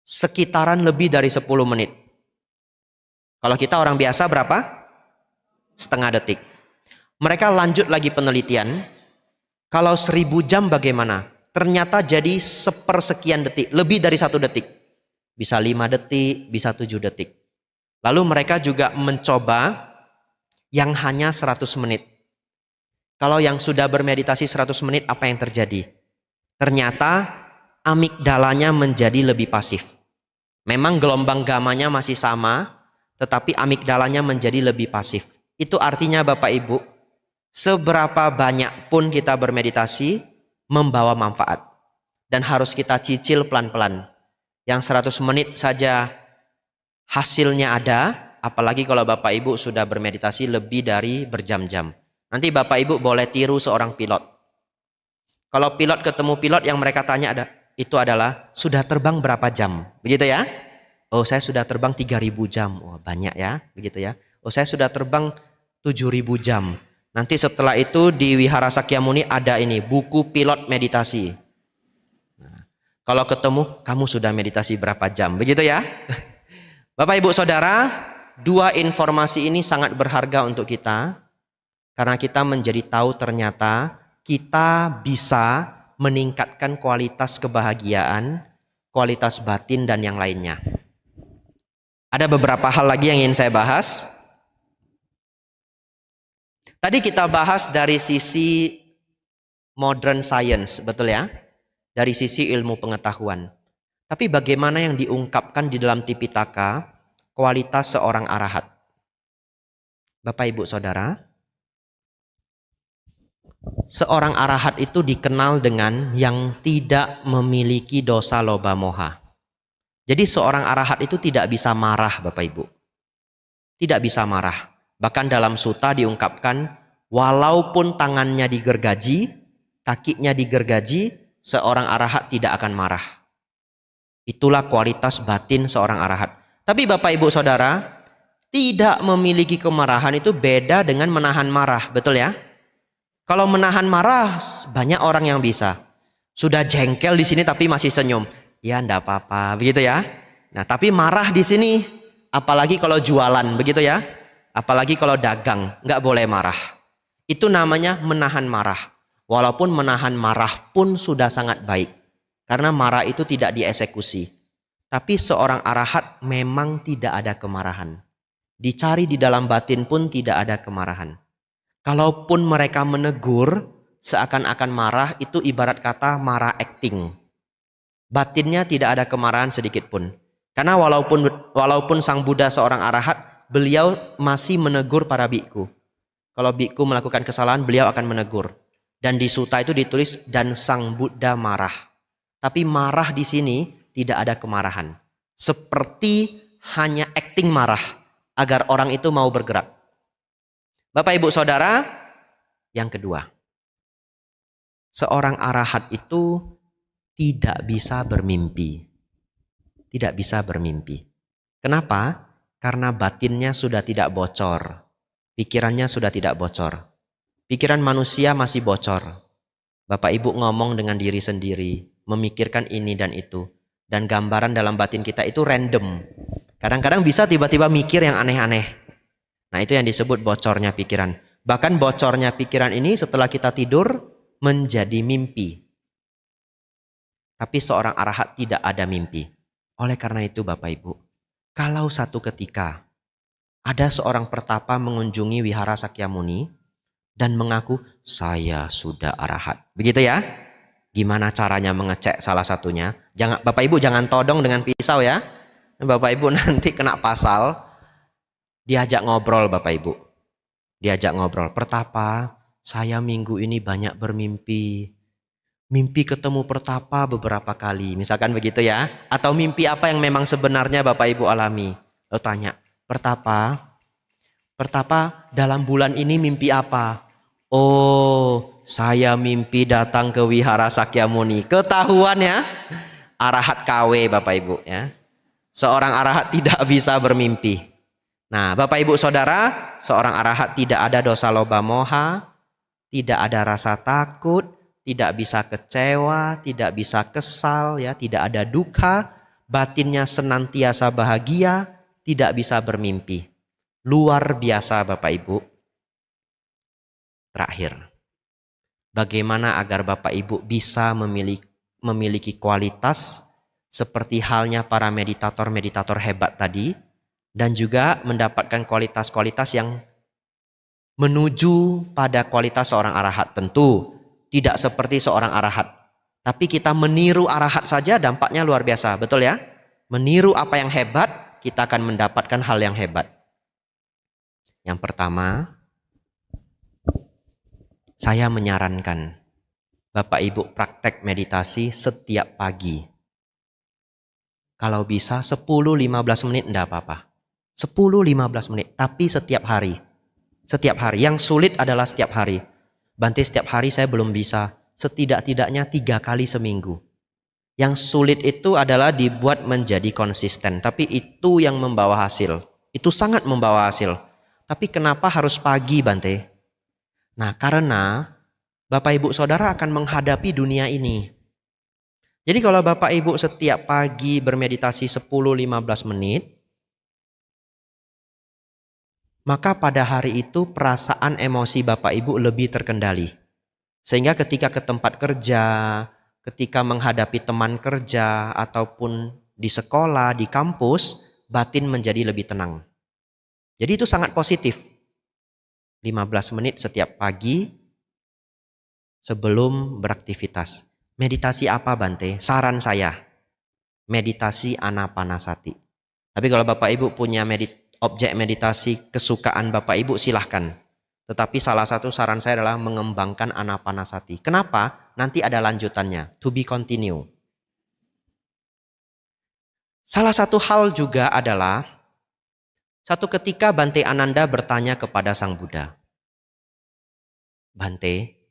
sekitaran lebih dari 10 menit. Kalau kita orang biasa berapa? Setengah detik. Mereka lanjut lagi penelitian. Kalau 1000 jam bagaimana? Ternyata jadi sepersekian detik, lebih dari 1 detik. Bisa 5 detik, bisa 7 detik. Lalu mereka juga mencoba yang hanya 100 menit. Kalau yang sudah bermeditasi 100 menit, apa yang terjadi? Ternyata amigdalanya menjadi lebih pasif. Memang gelombang gamanya masih sama, tetapi amigdalanya menjadi lebih pasif. Itu artinya Bapak Ibu, seberapa banyak pun kita bermeditasi, membawa manfaat. Dan harus kita cicil pelan-pelan. Yang 100 menit saja hasilnya ada, apalagi kalau Bapak Ibu sudah bermeditasi lebih dari berjam-jam. Nanti Bapak Ibu boleh tiru seorang pilot. Kalau pilot ketemu pilot yang mereka tanya itu adalah, sudah terbang berapa jam? Begitu ya? Oh, saya sudah terbang 3000 jam. Oh, banyak ya, begitu ya. Oh, saya sudah terbang 7000 jam. Nanti setelah itu di Wihara Sakyamuni ada ini, buku pilot meditasi. Nah, kalau ketemu, kamu sudah meditasi berapa jam? Begitu ya. Bapak Ibu Saudara, 2 informasi ini sangat berharga untuk kita. Karena kita menjadi tahu ternyata kita bisa meningkatkan kualitas kebahagiaan, kualitas batin, dan yang lainnya. Ada beberapa hal lagi yang ingin saya bahas. Tadi kita bahas dari sisi modern science, betul ya? Dari sisi ilmu pengetahuan. Tapi bagaimana yang diungkapkan di dalam Tipitaka, kualitas seorang arahat? Bapak Ibu Saudara, seorang arahat itu dikenal dengan yang tidak memiliki dosa loba moha. Jadi seorang arahat itu tidak bisa marah, Bapak Ibu. Tidak bisa marah. Bahkan dalam sutta diungkapkan, walaupun tangannya digergaji, kakinya digergaji, seorang arahat tidak akan marah. Itulah kualitas batin seorang arahat. Tapi Bapak Ibu Saudara, tidak memiliki kemarahan itu beda dengan menahan marah, betul ya? Kalau menahan marah, banyak orang yang bisa. Sudah jengkel di sini tapi masih senyum. Ya, enggak apa-apa, begitu ya. Nah, tapi marah di sini, apalagi kalau jualan, begitu ya. Apalagi kalau dagang, enggak boleh marah. Itu namanya menahan marah. Walaupun menahan marah pun sudah sangat baik. Karena marah itu tidak dieksekusi. Tapi seorang arahat memang tidak ada kemarahan. Dicari di dalam batin pun tidak ada kemarahan. Kalaupun mereka menegur, seakan-akan marah, itu ibarat kata marah acting. Batinnya tidak ada kemarahan sedikit pun. Karena walaupun Sang Buddha seorang arahat, beliau masih menegur para biku. Kalau biku melakukan kesalahan, beliau akan menegur. Dan di sutta itu ditulis, dan Sang Buddha marah. Tapi marah di sini tidak ada kemarahan. Seperti hanya acting marah, agar orang itu mau bergerak. Bapak Ibu Saudara, yang kedua, seorang arahat itu tidak bisa bermimpi. Tidak bisa bermimpi. Kenapa? Karena batinnya sudah tidak bocor. Pikirannya sudah tidak bocor. Pikiran manusia masih bocor. Bapak Ibu ngomong dengan diri sendiri, memikirkan ini dan itu. Dan gambaran dalam batin kita itu random. Kadang-kadang bisa tiba-tiba mikir yang aneh-aneh. Nah, itu yang disebut bocornya pikiran. Bahkan bocornya pikiran ini setelah kita tidur menjadi mimpi. Tapi seorang arahat tidak ada mimpi. Oleh karena itu Bapak Ibu, kalau satu ketika ada seorang pertapa mengunjungi Wihara Sakyamuni dan mengaku, saya sudah arahat. Begitu ya? Gimana caranya mengecek salah satunya? Bapak Ibu jangan todong dengan pisau ya. Bapak Ibu nanti kena pasal. Diajak ngobrol Bapak Ibu. Diajak ngobrol. Pertapa, saya minggu ini banyak bermimpi. Mimpi ketemu pertapa beberapa kali. Misalkan begitu ya. Atau mimpi apa yang memang sebenarnya Bapak Ibu alami. Lalu tanya, pertapa dalam bulan ini mimpi apa? Oh, saya mimpi datang ke Wihara Sakyamuni. Ketahuan ya. Arahat KW Bapak Ibu ya. Seorang arahat tidak bisa bermimpi. Nah, Bapak Ibu Saudara, seorang arahat tidak ada dosa loba moha, tidak ada rasa takut, tidak bisa kecewa, tidak bisa kesal, ya, tidak ada duka, batinnya senantiasa bahagia, tidak bisa bermimpi. Luar biasa Bapak Ibu. Terakhir, bagaimana agar Bapak Ibu bisa memiliki kualitas seperti halnya para meditator-meditator hebat tadi, dan juga mendapatkan kualitas-kualitas yang menuju pada kualitas seorang arahat. Tentu tidak seperti seorang arahat, tapi kita meniru arahat saja dampaknya luar biasa, betul ya? Meniru apa yang hebat, kita akan mendapatkan hal yang hebat. Yang pertama, saya menyarankan Bapak Ibu praktek meditasi setiap pagi. Kalau bisa 10-15 menit enggak apa-apa. 10-15 menit, tapi setiap hari. Setiap hari. Yang sulit adalah setiap hari. Bante, setiap hari saya belum bisa. Setidak-tidaknya 3 kali seminggu. Yang sulit itu adalah dibuat menjadi konsisten. Tapi itu yang membawa hasil. Itu sangat membawa hasil. Tapi kenapa harus pagi, Bante? Nah, karena Bapak Ibu Saudara akan menghadapi dunia ini. Jadi kalau Bapak Ibu setiap pagi bermeditasi 10-15 menit, maka pada hari itu perasaan emosi Bapak Ibu lebih terkendali. Sehingga ketika ke tempat kerja, ketika menghadapi teman kerja, ataupun di sekolah, di kampus, batin menjadi lebih tenang. Jadi itu sangat positif. 15 menit setiap pagi sebelum beraktivitas. Meditasi apa, Bante? Saran saya, meditasi Anapanasati. Tapi kalau Bapak Ibu punya objek meditasi kesukaan Bapak Ibu, silahkan. Tetapi salah satu saran saya adalah mengembangkan Anapanasati. Kenapa? Nanti ada lanjutannya. To be continue. Salah satu hal juga adalah, satu ketika Bante Ananda bertanya kepada Sang Buddha, Bante,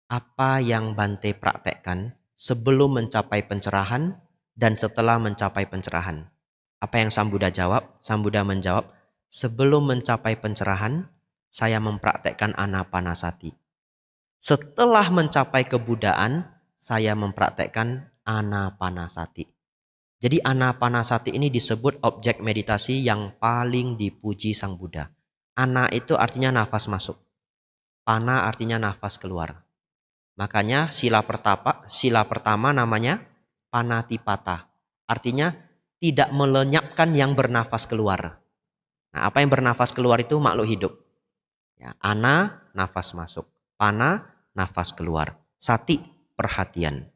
apa yang Bante praktekkan sebelum mencapai pencerahan dan setelah mencapai pencerahan? Apa yang Sang Buddha jawab? Sang Buddha menjawab, sebelum mencapai pencerahan, saya mempraktekkan Anapanasati. Setelah mencapai kebudaan, saya mempraktekkan Anapanasati. Jadi Anapanasati ini disebut objek meditasi yang paling dipuji Sang Buddha. Ana itu artinya nafas masuk. Pana artinya nafas keluar. Makanya sila pertama namanya Panatipata. Artinya tidak melenyapkan yang bernafas keluar. Nah, apa yang bernafas keluar itu makhluk hidup. Ya, ana, nafas masuk. Pana, nafas keluar. Sati, perhatian.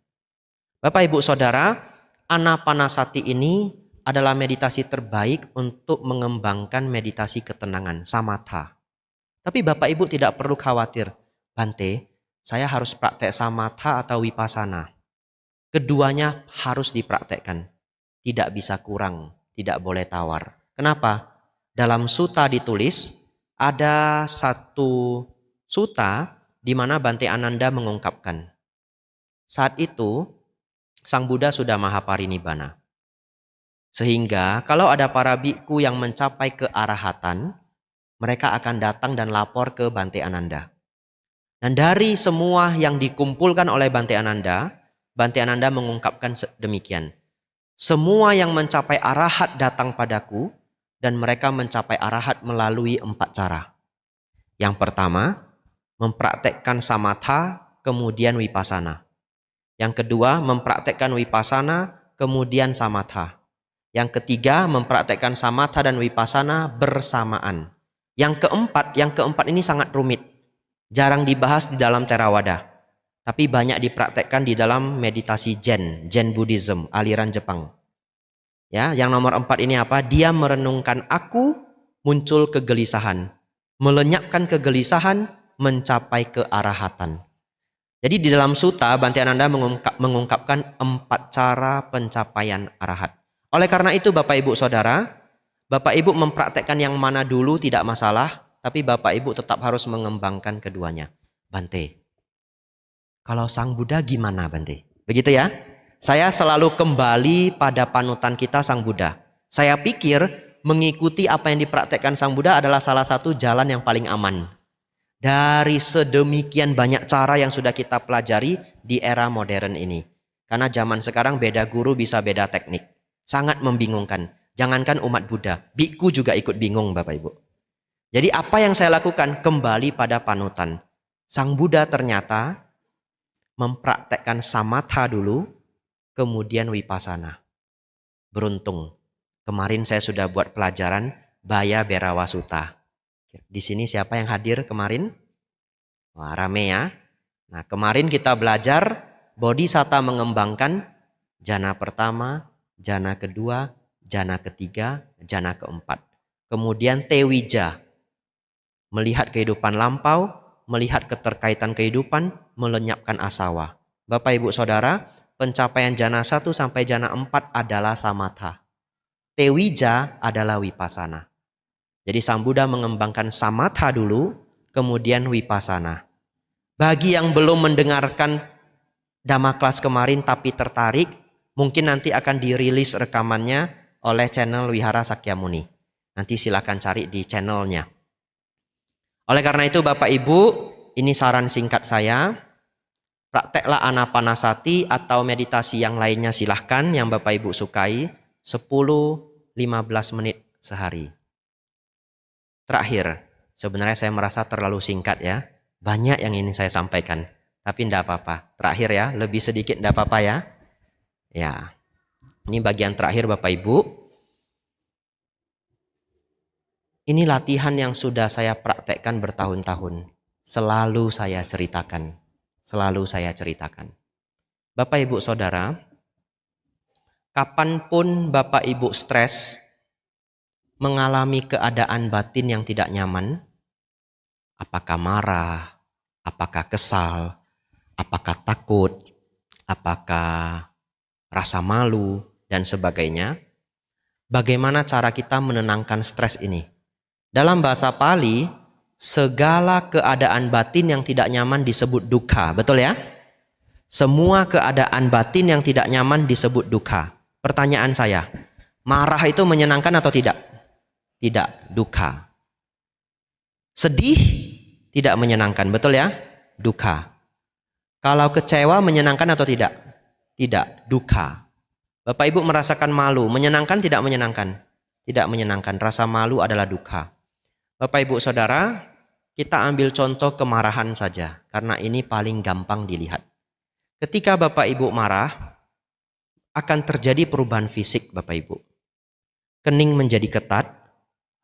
Bapak Ibu Saudara, Anapanasati ini adalah meditasi terbaik untuk mengembangkan meditasi ketenangan, samatha. Tapi Bapak Ibu tidak perlu khawatir. Bante, saya harus praktek samatha atau vipassana. Keduanya harus dipraktekkan. Tidak bisa kurang, tidak boleh tawar. Kenapa? Dalam sutta ditulis, ada satu sutta di mana Bante Ananda mengungkapkan. Saat itu, Sang Buddha sudah Mahaparinibbana. Sehingga kalau ada para bhikkhu yang mencapai kearahatan, mereka akan datang dan lapor ke Bante Ananda. Dan dari semua yang dikumpulkan oleh Bante Ananda mengungkapkan demikian. Semua yang mencapai arahat datang padaku, dan mereka mencapai arahat melalui 4 cara. Yang pertama, mempraktekkan samatha, kemudian vipassana. Yang kedua, mempraktekkan vipassana, kemudian samatha. Yang ketiga, mempraktekkan samatha dan vipassana bersamaan. Yang keempat ini sangat rumit. Jarang dibahas di dalam Theravada, tapi banyak dipraktekkan di dalam meditasi Zen Buddhism, aliran Jepang. Ya, yang nomor 4 ini apa? Dia merenungkan aku, muncul kegelisahan. Melenyapkan kegelisahan, mencapai kearahatan. Jadi di dalam sutta, Bante Ananda mengungkapkan 4 cara pencapaian arahat. Oleh karena itu Bapak Ibu Saudara, Bapak Ibu mempraktekkan yang mana dulu tidak masalah, tapi Bapak Ibu tetap harus mengembangkan keduanya. Bante, kalau Sang Buddha gimana Bante? Begitu ya? Saya selalu kembali pada panutan kita Sang Buddha. Saya pikir mengikuti apa yang dipraktekkan Sang Buddha adalah salah satu jalan yang paling aman. Dari sedemikian banyak cara yang sudah kita pelajari di era modern ini. Karena zaman sekarang beda guru bisa beda teknik. Sangat membingungkan. Jangankan umat Buddha, bhikkhu juga ikut bingung Bapak Ibu. Jadi apa yang saya lakukan? Kembali pada panutan. Sang Buddha ternyata mempraktekkan samatha dulu, kemudian vipassana. Beruntung. Kemarin saya sudah buat pelajaran Baya Berawa Sutta. Di sini siapa yang hadir kemarin? Wah, rame ya. Nah, kemarin kita belajar Bodhisatta mengembangkan jana pertama, jana kedua, jana ketiga, jana keempat. Kemudian Tewija, melihat kehidupan lampau, melihat keterkaitan kehidupan, melenyapkan asawa. Bapak Ibu Saudara, pencapaian jana 1 sampai jana 4 adalah samatha. Tewija adalah vipassana. Jadi Sang Buddha mengembangkan samatha dulu, kemudian vipassana. Bagi yang belum mendengarkan Dhamma Class kemarin tapi tertarik, mungkin nanti akan dirilis rekamannya oleh channel Wihara Sakyamuni. Nanti silakan cari di channelnya. Oleh karena itu Bapak Ibu, ini saran singkat saya. Prakteklah anapanasati atau meditasi yang lainnya silahkan yang Bapak Ibu sukai 10-15 menit sehari. Terakhir, sebenarnya saya merasa terlalu singkat ya. Banyak yang ingin saya sampaikan, tapi tidak apa-apa. Terakhir ya, lebih sedikit tidak apa-apa ya. Ya, ini bagian terakhir Bapak Ibu. Ini latihan yang sudah saya praktekkan bertahun-tahun. Selalu saya ceritakan. Selalu saya ceritakan. Bapak Ibu Saudara, kapanpun Bapak Ibu stres, mengalami keadaan batin yang tidak nyaman, apakah marah, apakah kesal, apakah takut, apakah rasa malu, dan sebagainya. Bagaimana cara kita menenangkan stres ini? Dalam bahasa Pali, segala keadaan batin yang tidak nyaman disebut dukkha. Betul ya? Semua keadaan batin yang tidak nyaman disebut dukkha. Pertanyaan saya, marah itu menyenangkan atau tidak? Tidak, dukkha. Sedih tidak menyenangkan, betul ya? Dukkha. Kalau kecewa menyenangkan atau tidak? Tidak, dukkha. Bapak Ibu merasakan malu, menyenangkan tidak menyenangkan? Tidak menyenangkan, rasa malu adalah dukkha. Bapak Ibu Saudara, kita ambil contoh kemarahan saja, karena ini paling gampang dilihat. Ketika Bapak Ibu marah, akan terjadi perubahan fisik Bapak Ibu. Kening menjadi ketat,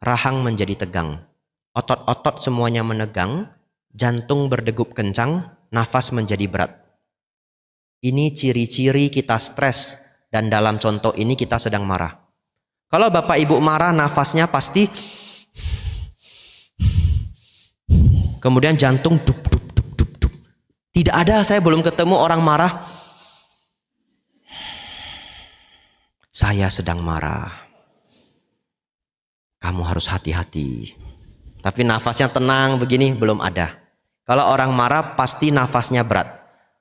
rahang menjadi tegang. Otot-otot semuanya menegang, jantung berdegup kencang, nafas menjadi berat. Ini ciri-ciri kita stres, dan dalam contoh ini kita sedang marah. Kalau Bapak Ibu marah, nafasnya pasti, kemudian jantung dup dup dup dup dup. Tidak ada, saya belum ketemu orang marah, saya sedang marah, kamu harus hati-hati. Tapi nafasnya tenang begini, belum ada. Kalau orang marah pasti nafasnya berat.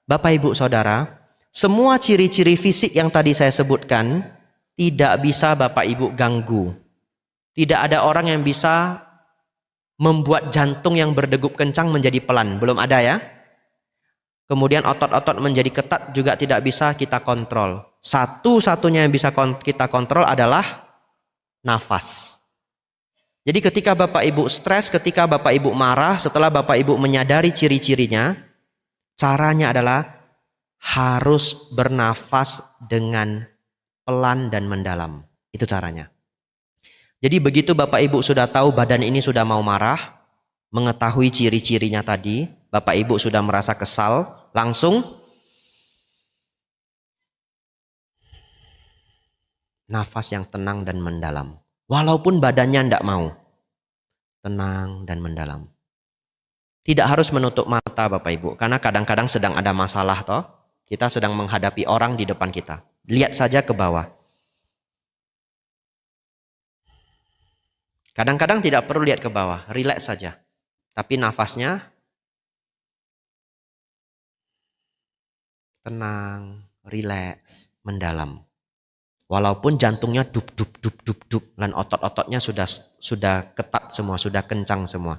Bapak Ibu Saudara, semua ciri-ciri fisik yang tadi saya sebutkan tidak bisa Bapak Ibu ganggu. Tidak ada orang yang bisa membuat jantung yang berdegup kencang menjadi pelan. Belum ada ya. Kemudian otot-otot menjadi ketat juga tidak bisa kita kontrol. Satu-satunya yang bisa kita kontrol adalah nafas. Jadi ketika Bapak Ibu stres, ketika Bapak Ibu marah, setelah Bapak Ibu menyadari ciri-cirinya, caranya adalah harus bernafas dengan pelan dan mendalam. Itu caranya. Jadi begitu Bapak Ibu sudah tahu badan ini sudah mau marah, mengetahui ciri-cirinya tadi, Bapak Ibu sudah merasa kesal, langsung nafas yang tenang dan mendalam. Walaupun badannya tidak mau. Tenang dan mendalam. Tidak harus menutup mata Bapak Ibu. Karena kadang-kadang sedang ada masalah toh. Kita sedang menghadapi orang di depan kita. Lihat saja ke bawah. Kadang-kadang tidak perlu lihat ke bawah. Rileks saja. Tapi nafasnya tenang, rileks, mendalam. Walaupun jantungnya dup dup dup dup dup dan otot-ototnya sudah ketat semua, sudah kencang semua.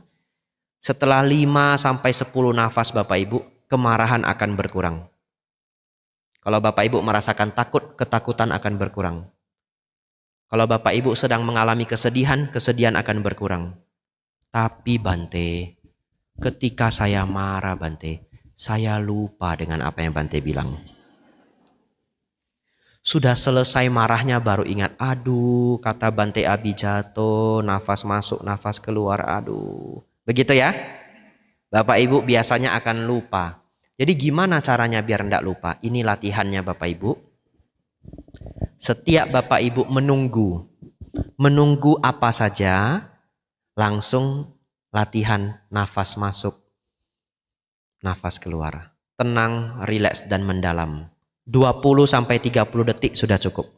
Setelah 5-10 nafas Bapak Ibu, kemarahan akan berkurang. Kalau Bapak Ibu merasakan takut, ketakutan akan berkurang. Kalau Bapak Ibu sedang mengalami kesedihan, kesedihan akan berkurang. Tapi Bante, Ketika saya marah Bante, saya lupa dengan apa yang Bante bilang. Sudah selesai marahnya baru ingat, aduh kata Bante Abijatto, nafas masuk, nafas keluar, aduh. Begitu ya? Bapak Ibu biasanya akan lupa. Jadi gimana caranya biar tidak lupa? Ini latihannya Bapak Ibu. Setiap Bapak Ibu menunggu apa saja, langsung latihan nafas masuk, nafas keluar. Tenang, rileks dan mendalam. 20-30 detik sudah cukup.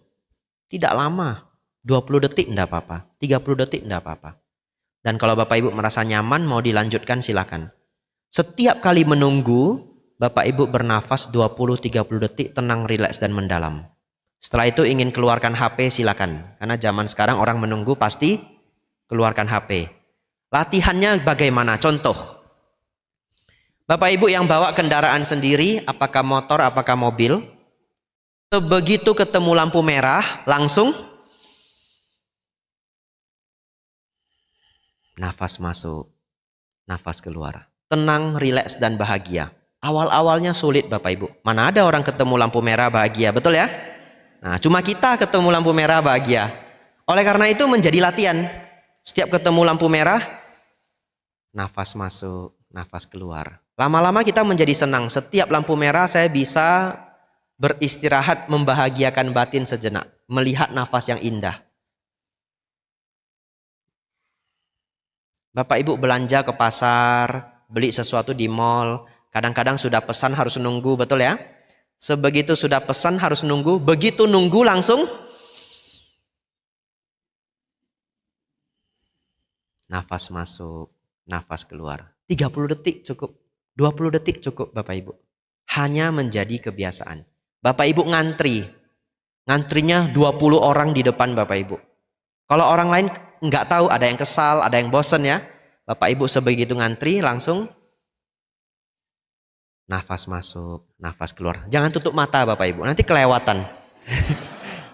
Tidak lama. 20 detik tidak apa-apa. 30 detik tidak apa-apa. Dan kalau Bapak Ibu merasa nyaman mau dilanjutkan silakan. Setiap kali menunggu, Bapak Ibu bernafas 20-30 detik tenang, rileks dan mendalam. Setelah itu ingin keluarkan HP silakan. Karena zaman sekarang orang menunggu pasti keluarkan HP. Latihannya bagaimana? Contoh. Bapak Ibu yang bawa kendaraan sendiri, apakah motor, apakah mobil, sebegitu ketemu lampu merah, langsung nafas masuk, nafas keluar. Tenang, rileks dan bahagia. Awal-awalnya sulit Bapak Ibu. Mana ada orang ketemu lampu merah bahagia, betul ya? Nah, cuma kita ketemu lampu merah bahagia. Oleh karena itu menjadi latihan. Setiap ketemu lampu merah, nafas masuk, nafas keluar. Lama-lama kita menjadi senang. Setiap lampu merah saya bisa beristirahat, membahagiakan batin sejenak, melihat nafas yang indah. Bapak Ibu belanja ke pasar, beli sesuatu di mall, kadang-kadang sudah pesan harus nunggu, betul ya? Sebegitu sudah pesan harus nunggu, begitu nunggu langsung nafas masuk, nafas keluar. 30 detik cukup, 20 detik cukup Bapak Ibu. Hanya menjadi kebiasaan. Bapak Ibu ngantrinya 20 orang di depan Bapak Ibu. Kalau orang lain nggak tahu, ada yang kesal, ada yang bosen ya. Bapak Ibu sebegitu ngantri langsung nafas masuk, nafas keluar. Jangan tutup mata Bapak Ibu, nanti kelewatan.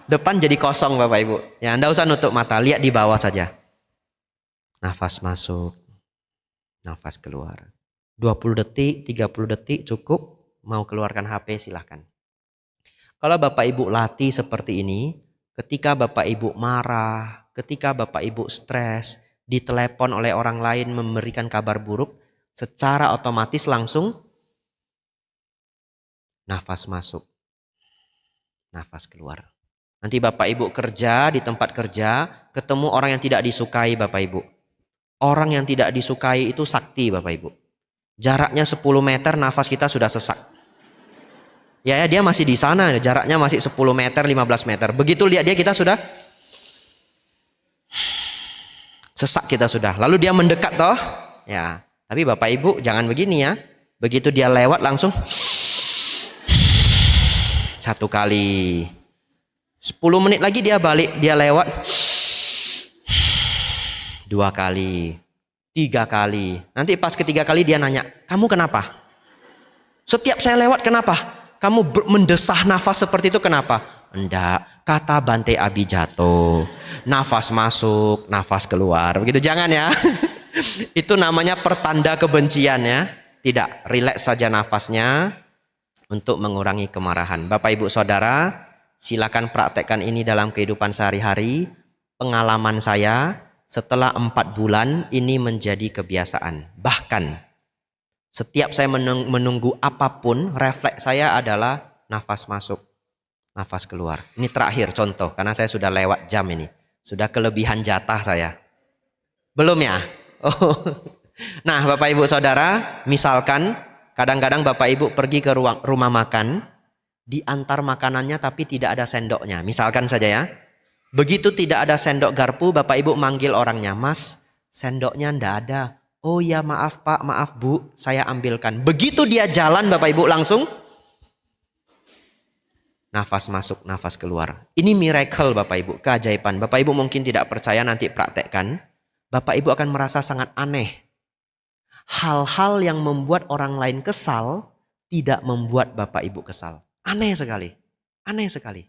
Depan jadi kosong Bapak Ibu. Ya, Anda usah nutup mata, lihat di bawah saja. Nafas masuk, nafas keluar. 20 detik, 30 detik cukup. Mau keluarkan HP silahkan. Kalau Bapak Ibu latih seperti ini, ketika Bapak Ibu marah, ketika Bapak Ibu stres, ditelepon oleh orang lain memberikan kabar buruk, secara otomatis langsung nafas masuk, nafas keluar. Nanti Bapak Ibu kerja di tempat kerja, ketemu orang yang tidak disukai Bapak Ibu. Orang yang tidak disukai itu sakti Bapak Ibu. Jaraknya 10 meter nafas kita sudah sesak. Ya, dia masih di sana, jaraknya masih 10 meter, 15 meter. Begitu lihat dia kita sudah sesak kita sudah. Lalu dia mendekat toh. Ya, tapi Bapak Ibu jangan begini ya. Begitu dia lewat langsung 1 kali. 10 menit lagi dia balik, dia lewat 2 kali. 3 kali. Nanti pas ketiga kali dia nanya, "Kamu kenapa? Setiap saya lewat kenapa? Kamu mendesah nafas seperti itu kenapa?" "Enggak, kata Bante Abijatto, nafas masuk, nafas keluar." Begitu jangan ya. Itu namanya pertanda kebencian ya. Tidak, rileks saja nafasnya untuk mengurangi kemarahan. Bapak Ibu Saudara, silakan praktekkan ini dalam kehidupan sehari-hari. Pengalaman saya setelah 4 bulan ini menjadi kebiasaan. Bahkan setiap saya menunggu apapun, refleks saya adalah nafas masuk, nafas keluar. Ini terakhir contoh, karena saya sudah lewat jam ini. Sudah kelebihan jatah saya. Belum ya? Oh. Nah Bapak Ibu Saudara, misalkan kadang-kadang Bapak Ibu pergi ke rumah makan, diantar makanannya tapi tidak ada sendoknya. Misalkan saja ya. Begitu tidak ada sendok garpu, Bapak Ibu manggil orangnya, "Mas, sendoknya ndak ada." "Oh ya maaf Pak, maaf Bu, saya ambilkan." Begitu dia jalan Bapak Ibu langsung nafas masuk, nafas keluar. Ini miracle Bapak Ibu, keajaiban. Bapak Ibu mungkin tidak percaya, nanti praktekkan. Bapak Ibu akan merasa sangat aneh. Hal-hal yang membuat orang lain kesal tidak membuat Bapak Ibu kesal. Aneh sekali. Aneh sekali.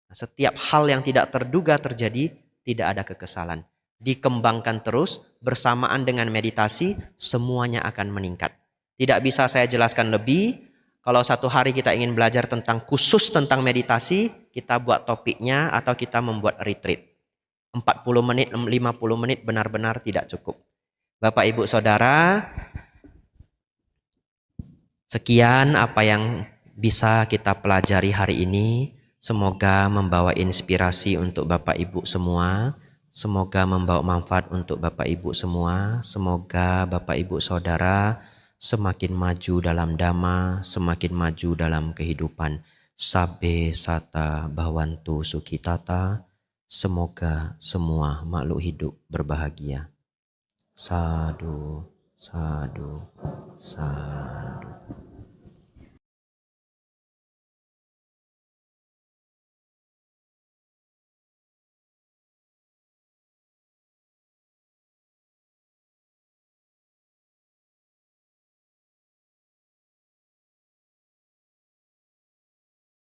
Setiap hal yang tidak terduga terjadi, tidak ada kekesalan. dikembangkan terus bersamaan dengan meditasi, semuanya akan meningkat. Tidak bisa saya jelaskan lebih. Kalau satu hari kita ingin belajar tentang khusus tentang meditasi, kita buat topiknya atau kita membuat retreat. 40 menit, 50 menit benar-benar tidak cukup. Bapak, Ibu, Saudara, sekian apa yang bisa kita pelajari hari ini. Semoga membawa inspirasi untuk Bapak Ibu semua. Semoga membawa manfaat untuk Bapak Ibu semua. Semoga Bapak Ibu Saudara semakin maju dalam dhamma, semakin maju dalam kehidupan. Sabbe sata bhavantu sukhitata. Semoga semua makhluk hidup berbahagia. Sadu, sadu, sadu.